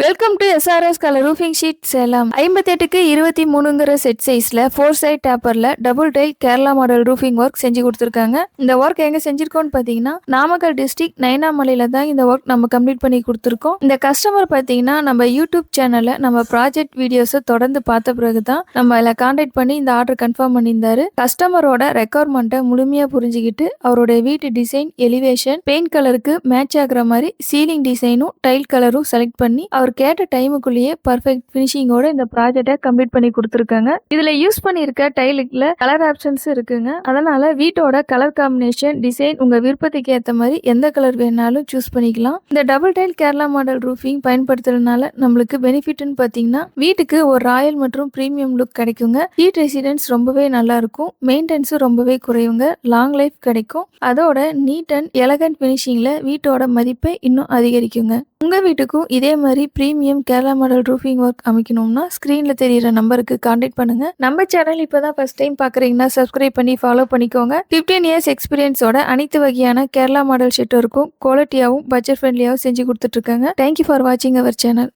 Welcome to SRS colour roofing sheet Salem. 58க்கு 23ங்கிற set சைஸ்ல 4 சைட் டேப்பர்ல double tile Kerala model roofing work செஞ்சு கொடுத்துருக்காங்க. இந்த ஒர்க் எங்க செஞ்சிருக்கோம்னு பாத்தீங்கன்னா நாமக்கல் டிஸ்ட்ரிக்ட் நைனாமலையில தான் இந்த ஒர்க் நம்ம கம்ப்ளீட் பண்ணி கொடுத்துருக்கோம். இந்த கஸ்டமர் பாத்தீங்கன்னா நம்ம யூடியூப் சேனல்ல நம்ம ப்ராஜெக்ட் வீடியோஸை தொடர்ந்து பார்த்த பிறகுதான் நம்ம அதில் கான்டாக்ட் பண்ணி இந்த ஆர்டர் கன்ஃபார்ம் பண்ணியிருந்தாரு. கஸ்டமரோட ரெக்குவயர்மெண்ட்டை முழுமையா புரிஞ்சுக்கிட்டு அவருடைய வீட்டு டிசைன், எலிவேஷன், பெயிண்ட் கலருக்கு மேட்ச் ஆகுற மாதிரி சீலிங் டிசைனும் டைல் கலரும் செலக்ட் பண்ணி அவர் கேட்ட டைமுக்குள்ளேயே பர்ஃபெக்ட் ஃபினிஷிங்கோட இந்த ப்ராஜெக்டை கம்ப்ளீட் பண்ணி கொடுத்துருக்காங்க. இதுல யூஸ் பண்ணியிருக்க டைலுக்குல கலர் ஆப்ஷன்ஸ் இருக்குங்க. அதனால வீட்டோட கலர் காம்பினேஷன், டிசைன் உங்க விருப்பத்துக்கு ஏற்ற மாதிரி எந்த கலர் வேணாலும் சூஸ் பண்ணிக்கலாம். இந்த double tile Kerala model roofing பயன்படுத்துறதுனால நம்மளுக்கு பெனிஃபிட்னு பார்த்தீங்கன்னா வீட்டுக்கு ஒரு ராயல் மற்றும் பிரீமியம் லுக் கிடைக்குங்க. ஹீட் ரெசிடென்ஸ் ரொம்பவே நல்லா இருக்கும். மெயின்டெனன்ஸும் ரொம்பவே குறையுங்க. லாங் லைஃப் கிடைக்கும். அதோட நீட் அண்ட் எலகன்ட் ஃபினிஷிங்ல வீட்டோட மதிப்பை இன்னும் அதிகரிக்குங்க. உங்க வீட்டுக்கும் இதே மாதிரி premium Kerala model roofing work அமைக்கணும்னா ஸ்க்ரீன்ல தெரியிற நம்பருக்கு கான்டாக்ட் பண்ணுங்க. நம்ம சேனல் இப்பதான் ஃபர்ஸ்ட் டைம் பாக்குறீங்கன்னா சப்ஸ்கிரைப் பண்ணி ஃபாலோ பண்ணிக்கோங்க. 15 இயர்ஸ் எக்ஸ்பீரியன்ஸோட அனைத்து வகையான கேரளா மாடல் ஷீட் ஒர்க்கும் குவாலிட்டியாகவும் பட்ஜெட் ஃப்ரெண்ட்லியாகவும் செஞ்சு கொடுத்துட்டு இருக்காங்க. தேங்க்யூ ஃபார் வாட்சிங் அவர் சேனல்.